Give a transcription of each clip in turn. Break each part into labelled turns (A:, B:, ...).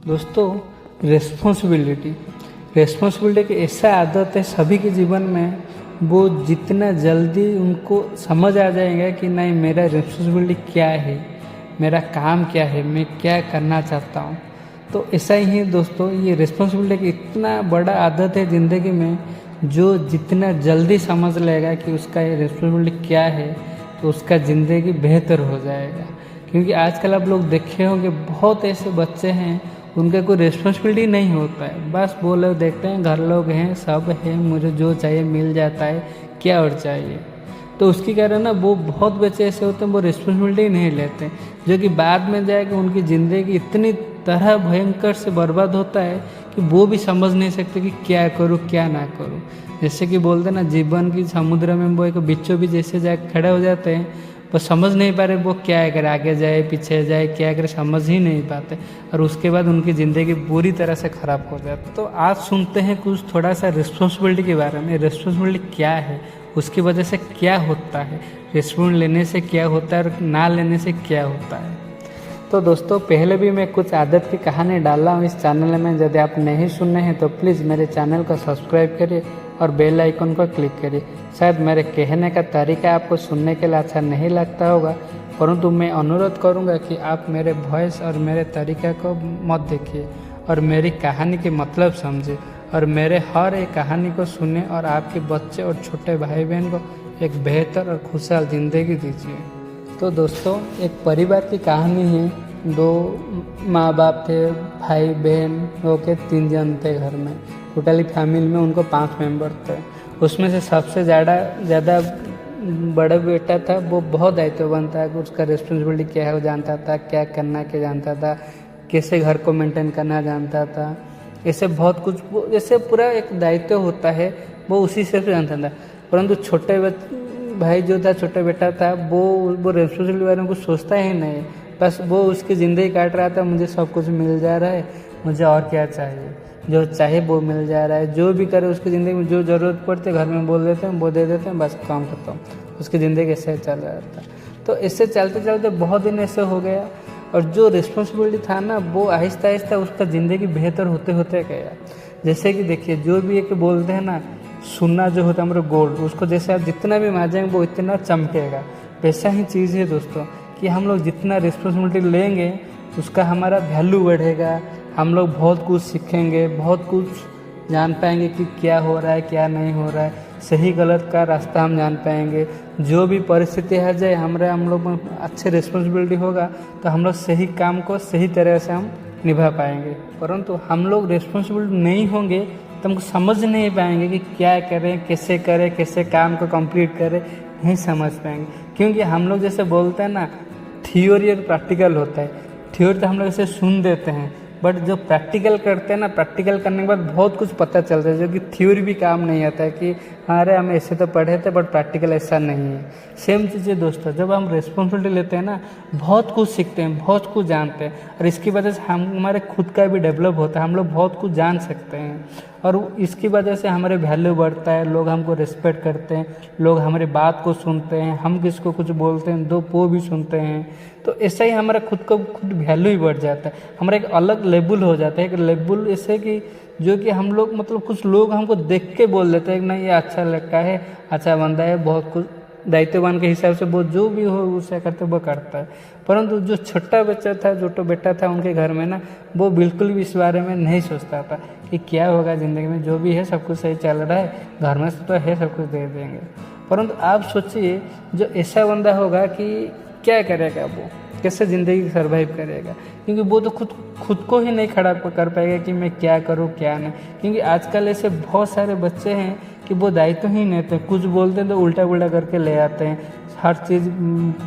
A: दोस्तों, responsibility responsibility की ऐसा आदत है सभी के जीवन में। वो जितना जल्दी उनको समझ आ जाएगा कि नहीं, मेरा रिस्पॉन्सिबिलिटी क्या है, मेरा काम क्या है, मैं क्या करना चाहता हूँ। तो ऐसा ही है दोस्तों, ये रिस्पॉन्सिबिलिटी की इतना बड़ा आदत है ज़िंदगी में। जो जितना जल्दी समझ लेगा कि उसका ये रिस्पॉन्सिबिलिटी क्या है, तो उसका ज़िंदगी बेहतर हो जाएगा। क्योंकि आजकल आप लोग देखे होंगे, बहुत ऐसे बच्चे हैं उनका कोई रिस्पॉन्सिबिलिटी नहीं होता है। बस वो लोग देखते हैं घर लोग हैं, सब है, मुझे जो चाहिए मिल जाता है, क्या और चाहिए। तो उसके कारण ना वो बहुत बच्चे ऐसे होते हैं वो रिस्पॉन्सिबिलिटी नहीं लेते, जो कि बाद में जाकर उनकी ज़िंदगी इतनी तरह भयंकर से बर्बाद होता है कि वो भी समझ नहीं सकते कि क्या करूँ क्या ना करूँ। जैसे कि बोलते ना, जीवन की समुद्र में वो एक बिच्छू भी जैसे जाकर खड़े हो जाते हैं, वो समझ नहीं पा रहे वो क्या करे, आगे जाए पीछे जाए, क्या करे समझ ही नहीं पाते, और उसके बाद उनकी ज़िंदगी पूरी तरह से ख़राब हो जाती है। तो आज सुनते हैं कुछ थोड़ा सा रिस्पॉन्सिबिलिटी के बारे में। रिस्पॉन्सिबिलिटी क्या है, उसकी वजह से क्या होता है, रिस्पॉन्सिबिलिटी लेने से क्या होता है और ना लेने से क्या होता है। तो दोस्तों, पहले भी मैं कुछ आदत की कहानी डाला हूँ इस चैनल में। यदि आप नहीं सुने हैं तो प्लीज़ मेरे चैनल को सब्सक्राइब करिए और बेल आइकन को क्लिक करिए। शायद मेरे कहने का तरीका आपको सुनने के लिए अच्छा नहीं लगता होगा, परंतु मैं अनुरोध करूँगा कि आप मेरे वॉइस और मेरे तरीका को मत देखिए और मेरी कहानी के मतलब समझिए, और मेरे हर एक कहानी को सुने और आपके बच्चे और छोटे भाई बहन को एक बेहतर और खुशहाल ज़िंदगी दीजिए। तो दोस्तों, एक परिवार की कहानी है। 2 माँ बाप थे, भाई बहन होके 3 जन थे घर में। टोटली फैमिली में उनको 5 मेंबर थे। उसमें से सबसे ज़्यादा बड़ा बेटा था, वो बहुत दायित्ववान था। उसका रिस्पॉन्सिबिलिटी क्या है वो जानता था, क्या करना क्या जानता था, कैसे घर को मेंटेन करना जानता था। ऐसे बहुत कुछ, जैसे पूरा एक दायित्व होता है वो उसी से जानता था। परंतु छोटे भाई जो था, छोटा बेटा था, वो रिस्पॉन्सिबिलिटी बारे में कुछ सोचता ही नहीं। बस वो उसकी ज़िंदगी काट रहा था, मुझे सब कुछ मिल जा रहा है, मुझे और क्या चाहिए, जो चाहे वो मिल जा रहा है। जो भी करे उसकी ज़िंदगी में जो ज़रूरत पड़ती है घर में बोल देते हैं, वो दे देते हैं, बस काम खत्म। उसकी ज़िंदगी ऐसे चल रहा था। तो इससे चलते चलते बहुत दिन ऐसे हो गया, और जो रिस्पॉन्सिबिलिटी था ना, वो आहिस्ता आहिस्ता उसका ज़िंदगी बेहतर होते होते गया। जैसे कि देखिए, जो भी एक बोलते हैं ना, सोना जो होता है हमारा गोल्ड, उसको जैसे आप जितना भी मांजेंगे वो इतना चमकेगा। वैसा ही चीज़ है दोस्तों, कि हम लोग जितना रिस्पॉन्सिबिलिटी लेंगे उसका हमारा वैल्यू बढ़ेगा। हम लोग बहुत कुछ सीखेंगे, बहुत कुछ जान पाएंगे कि क्या हो रहा है क्या नहीं हो रहा है, सही गलत का रास्ता हम जान पाएंगे। जो भी परिस्थिति आ जाए, हम लोग में अच्छे रिस्पॉन्सिबिलिटी होगा तो हम लोग सही काम को सही तरह से हम निभा पाएंगे। परंतु हम लोग रिस्पॉन्सिबिलिटी नहीं होंगे तो हमको समझ नहीं पाएंगे कि क्या करें, कैसे काम को कंप्लीट करें, नहीं समझ पाएंगे। क्योंकि हम लोग जैसे बोलते हैं ना, थियोरी और प्रैक्टिकल होता है। थियोरी तो हम लोग ऐसे सुन देते हैं, बट जो प्रैक्टिकल करते हैं ना, प्रैक्टिकल करने के बाद बहुत कुछ पता चलता है, जो कि थ्योरी भी काम नहीं आता है कि हाँ अरे हम ऐसे तो पढ़े थे, बट प्रैक्टिकल ऐसा नहीं है। सेम चीज़ है दोस्तों, जब हम रिस्पॉन्सिबिलिटी लेते हैं ना, बहुत कुछ सीखते हैं, बहुत कुछ जानते हैं, और इसकी वजह से हमारे खुद का भी डेवलप होता है। हम लोग बहुत कुछ जान सकते हैं, और इसकी वजह से हमारे वैल्यू बढ़ता है। लोग हमको रिस्पेक्ट करते हैं, लोग हमारी बात को सुनते हैं, हम किसको कुछ बोलते हैं दो वो भी सुनते हैं। तो ऐसा ही हमारा खुद वैल्यू ही बढ़ जाता है, हमारा एक अलग लेवल हो जाता है। एक लेवल ऐसे कि जो कि हम लोग मतलब कुछ लोग हमको देख के बोल देते हैं कि नहीं ये अच्छा लड़का है, अच्छा बंदा है, बहुत कुछ दायित्ववान के हिसाब से वो जो भी हो उससे करते वो करता है। परंतु जो छोटा बच्चा था, जो बेटा था उनके घर में ना, वो बिल्कुल भी इस बारे में नहीं सोचता था कि क्या होगा ज़िंदगी में, जो भी है सब कुछ सही चल रहा है, घर में तो है सब कुछ दे देंगे। परंतु आप सोचिए, जो ऐसा बंदा होगा कि क्या करेगा, वो कैसे ज़िंदगी सर्वाइव करेगा, क्योंकि वो तो खुद को ही नहीं खड़ा कर पाएगा कि मैं क्या करूँ क्या नहीं। क्योंकि आजकल ऐसे बहुत सारे बच्चे हैं कि वो दायित्व ही नहीं थे, कुछ बोलते हैं तो उल्टा करके ले आते हैं, हर चीज़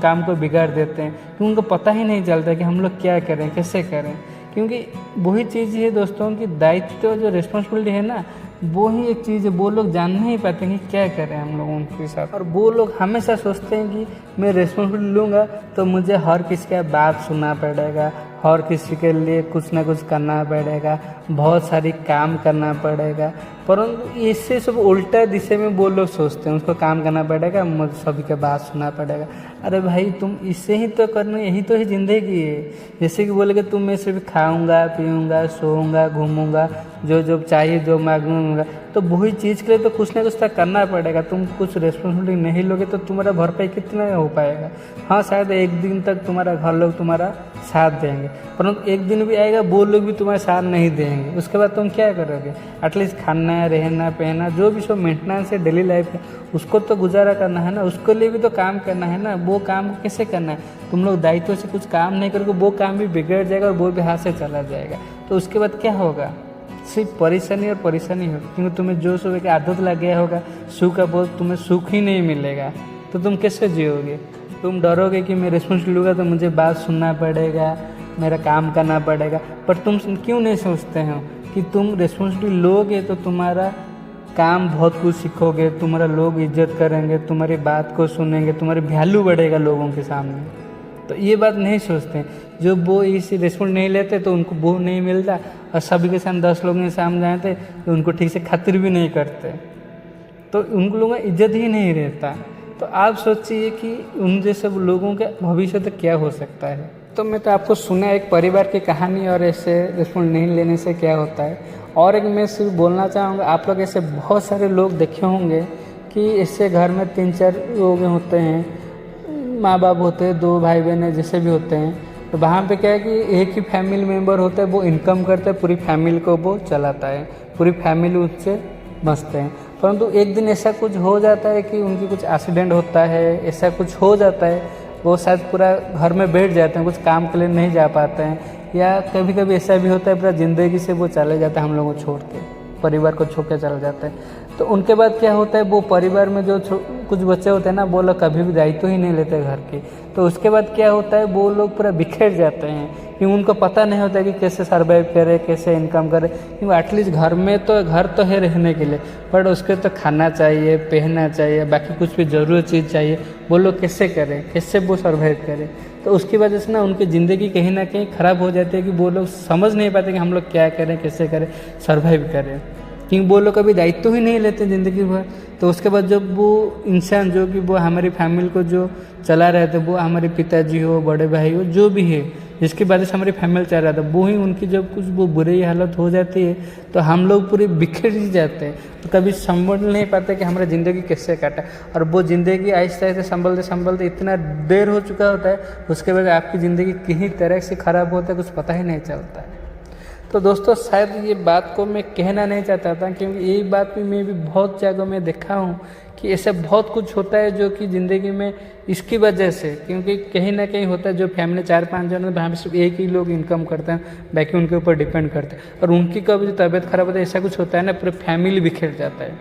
A: काम को बिगाड़ देते हैं, क्योंकि उनको पता ही नहीं चलता कि हम लोग क्या करें कैसे करें। क्योंकि वही चीज़ है दोस्तों कि दायित्व जो रिस्पॉन्सिबिलिटी है ना, वो ही एक चीज़ है, वो लोग जान नहीं पाते कि क्या करें हम लोग उनके साथ। और वो लोग हमेशा सोचते हैं कि मैं रिस्पॉन्सिबिलिटी लूँगा तो मुझे हर किसी का बात सुनना पड़ेगा, हर किसी के लिए कुछ ना कुछ करना पड़ेगा, बहुत सारी काम करना पड़ेगा। परंतु इससे सब उल्टा दिशा में वो लोग सोचते हैं, उसको काम करना पड़ेगा, मुझे सभी की बात सुनना पड़ेगा। अरे भाई तुम इससे ही तो करना, यही तो है ज़िंदगी है। जैसे कि बोले कि तुम मैं सिर्फ खाऊंगा पीऊंगा सोऊंगा घूमूंगा, जो जो चाहिए जो मांगूंगा, तो वही चीज़ के लिए तो कुछ ना कुछ तो करना पड़ेगा। तुम कुछ रिस्पॉन्सिबिलिटी नहीं लोगे तो तुम्हारा भरपाई कितना हो पाएगा। हाँ शायद एक दिन तक तुम्हारा घर लोग तुम्हारा साथ देंगे, परंतु एक दिन भी आएगा वो लोग भी तुम्हारा साथ नहीं देंगे। उसके बाद तुम क्या करोगे? एटलीस्ट खाना रहना पहना जो भी सब मेंटेनेंस है डेली लाइफ है, उसको तो गुजारा करना है ना, उसके लिए भी तो काम करना है ना। वो काम कैसे करना है? तुम लोग दायित्व से कुछ काम नहीं करोगे, वो काम भी बिगड़ जाएगा और वो भी हाथ से चला जाएगा। तो उसके बाद क्या होगा? सिर्फ परेशानी और परेशानी होगी, क्योंकि तुम्हें जो सुबह की आदत लग गया होगा, सुख का बहुत तुम्हें सुख ही नहीं मिलेगा। तो तुम कैसे जियोगे? तुम डरोगे कि मैं रिस्पॉन्सिबिलिटी लूँगा तो मुझे बात सुनना पड़ेगा, मेरा काम करना पड़ेगा। पर तुम क्यों नहीं सोचते हो कि तुम रिस्पॉन्सिबिलिटी लोगे तो तुम्हारा काम बहुत कुछ सीखोगे, तुम्हारा लोग इज्जत करेंगे, तुम्हारी बात को सुनेंगे, तुम्हारी वैल्यू बढ़ेगा लोगों के सामने। तो ये बात नहीं सोचते। जो वो इसी रिस्पॉन्स नहीं लेते तो उनको वो नहीं मिलता, और सभी के सामने 10 लोगों के सामने जाते तो उनको ठीक से खातिर भी नहीं करते, तो उन लोगों का इज्जत ही नहीं रहता। तो आप सोचिए कि उन जैसे लोगों का भविष्य तो क्या हो सकता है। तो मैं तो आपको सुना एक परिवार की कहानी, और ऐसे रिस्पॉन्स नहीं लेने से क्या होता है। और एक मैं सिर्फ बोलना चाहूँगा, आप लोग ऐसे बहुत सारे लोग देखे होंगे कि इससे घर में 3-4 लोग होते हैं, माँ बाप होते हैं, 2 भाई बहन है, जैसे भी होते हैं। तो वहाँ पे क्या है कि एक ही फैमिली मेम्बर होता है, वो इनकम करता है, पूरी फैमिली को वो चलाता है, पूरी फैमिली उससे बसते हैं। परंतु एक दिन ऐसा कुछ हो जाता है कि उनकी कुछ एक्सीडेंट होता है, ऐसा कुछ हो जाता है, वो शायद पूरा घर में बैठ जाते हैं, कुछ काम के लिए नहीं जा पाते हैं, या कभी कभी ऐसा भी होता है पूरा ज़िंदगी से वो चले जाते हैं, हम लोगों को छोड़ के, परिवार को छोड़ के चले जाते हैं। तो उनके बाद क्या होता है, वो परिवार में जो कुछ बच्चे होते हैं ना, वो लोग कभी भी दायित्व ही नहीं लेते घर की। तो उसके बाद क्या होता है, वो लोग पूरा बिखर जाते हैं, क्योंकि उनको पता नहीं होता कि कैसे सर्वाइव करे, कैसे इनकम करे। क्योंकि एटलीस्ट घर में तो घर तो है रहने के लिए, बट उसके तो खाना चाहिए, पहनना चाहिए, बाकी कुछ भी ज़रूरत चीज़ चाहिए, वो लोग कैसे करें, कैसे वो सर्वाइव करें। तो उसकी वजह से ना उनकी ज़िंदगी कहीं ना कहीं ख़राब हो जाती है, कि वो लोग समझ नहीं पाते कि हम लोग क्या करें, कैसे करें, सर्वाइव करें, क्योंकि वो लोग कभी दायित्व ही नहीं लेते ज़िंदगी भर। तो उसके बाद जब वो इंसान जो कि वो हमारी फैमिली को जो चला रहे थे, वो हमारे पिताजी हो, बड़े भाई हो, जो भी है, जिसकी वजह से हमारी फैमिली चल रहा था, वो ही उनकी जब कुछ वो बुरी हालत हो जाती है, तो हम लोग पूरे बिखर ही जाते हैं। तो कभी संभल नहीं पाते कि हमारा ज़िंदगी कैसे काटा, और वो ज़िंदगी आहिस्ते आहिस्ते संभलते संभलते इतना देर हो चुका होता है, उसके बाद आपकी ज़िंदगी किसी तरह से ख़राब होता है, कुछ पता ही नहीं चलता है। तो दोस्तों शायद ये बात को मैं कहना नहीं चाहता था, क्योंकि यही बात भी मैं भी बहुत जगह में देखा हूँ कि ऐसा बहुत कुछ होता है जो कि ज़िंदगी में इसकी वजह से, क्योंकि कहीं ना कहीं होता है जो फैमिली 4-5 जन है, वहाँ पर सिर्फ एक ही लोग इनकम करते हैं, बाकी उनके ऊपर डिपेंड करते हैं, और उनकी कभी जो तबीयत खराब होता है, ऐसा कुछ होता है ना, पूरी फैमिली बिखर जाता है।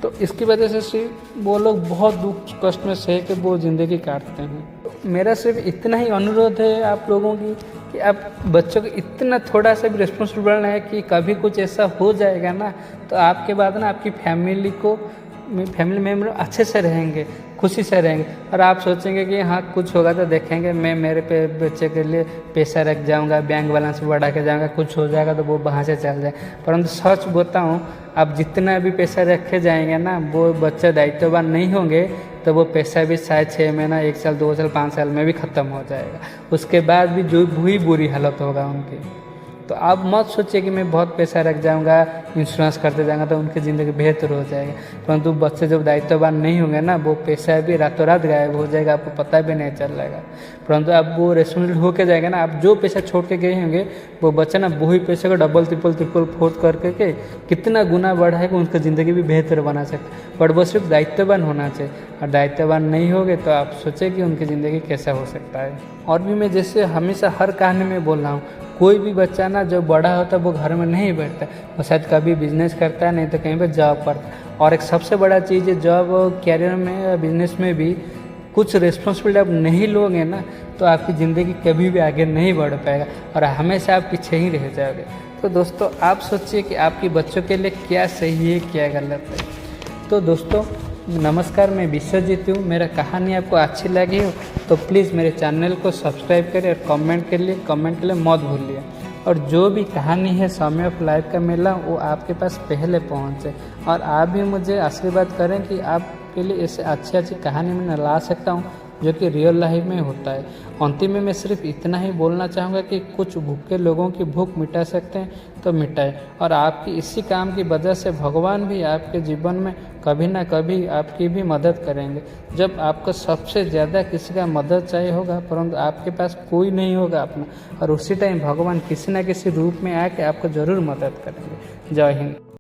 A: तो इसकी वजह से सिर्फ वो लोग बहुत दुख कष्ट में सह के वो ज़िंदगी काटते हैं। मेरा सिर्फ इतना ही अनुरोध है आप लोगों की कि आप बच्चों को इतना थोड़ा सा भी रिस्पॉन्सिबल बनना है कि कभी कुछ ऐसा हो जाएगा ना, तो आपके बाद ना आपकी फैमिली मेम्बर अच्छे से रहेंगे, खुशी से रहेंगे, और आप सोचेंगे कि हाँ कुछ होगा तो देखेंगे, मैं मेरे पे बच्चे के लिए पैसा रख जाऊंगा, बैंक बैलेंस बढ़ा के जाऊंगा, कुछ हो जाएगा तो वो वहाँ से चल जाए। परंतु सच बताऊँ, आप जितना भी पैसा रखे जाएंगे ना, वो बच्चे दायित्ववान नहीं होंगे तो वो पैसा भी शायद 6 महीना, 1 साल, 2 साल, 5 साल में भी ख़त्म हो जाएगा। उसके बाद भी जो बुरी हालत होगा उनकी। तो आप मत सोचिए कि मैं बहुत पैसा रख जाऊंगा, इंश्योरेंस करते जाऊंगा तो उनकी ज़िंदगी बेहतर हो जाएगा। परंतु बच्चे जब दायित्ववान नहीं होंगे ना, वो पैसा भी रातों रात गायब हो जाएगा, आपको पता भी नहीं चल जाएगा। परंतु आप वो रेस्पॉन्सिबल होकर जाएगा ना, आप जो पैसा छोड़ के गए होंगे, वो बच्चा ना वही पैसे को डबल ट्रिपल फोर्थ करके कितना गुना बढ़ाएगा, उनकी ज़िंदगी भी बेहतर बना सकता। पर वो सिर्फ दायित्ववान होना चाहिए, और दायित्ववान नहीं होगे तो आप सोचें कि उनकी ज़िंदगी कैसा हो सकता है। और भी मैं जैसे हमेशा हर कहानी में बोल रहा हूँ, कोई भी बच्चा ना जब बड़ा होता है वो घर में नहीं बैठता, वो शायद कभी बिजनेस करता है, नहीं तो कहीं पर जॉब करता है। और एक सबसे बड़ा चीज़ है, जॉब कैरियर में या बिजनेस में भी कुछ रिस्पॉन्सिबिलिटी आप नहीं लोगे ना, तो आपकी ज़िंदगी कभी भी आगे नहीं बढ़ पाएगा, और हमेशा आप पीछे ही रह जाओगे। तो दोस्तों आप सोचिए कि आपके बच्चों के लिए क्या सही है, क्या गलत है। तो दोस्तों नमस्कार, मैं विश्वजीत हूँ। मेरा कहानी आपको अच्छी लगी हो तो प्लीज़ मेरे चैनल को सब्सक्राइब करें, और कमेंट के लिए मत भूलिए। और जो भी कहानी है समय ऑफ लाइफ का मेला, वो आपके पास पहले पहुँचे, और आप भी मुझे आशीर्वाद करें कि आपके लिए ऐसे अच्छी कहानी मैं ला सकता हूँ, जो कि रियल लाइफ में होता है। अंतिम में मैं सिर्फ इतना ही बोलना चाहूँगा कि कुछ भूखे लोगों की भूख मिटा सकते हैं तो मिटाएं, और आपकी इसी काम की वजह से भगवान भी आपके जीवन में कभी ना कभी आपकी भी मदद करेंगे। जब आपको सबसे ज़्यादा किसी का मदद चाहिए होगा परंतु आपके पास कोई नहीं होगा अपना, और उसी टाइम भगवान किसी न किसी रूप में आके आपको ज़रूर मदद करेंगे। जय हिंद।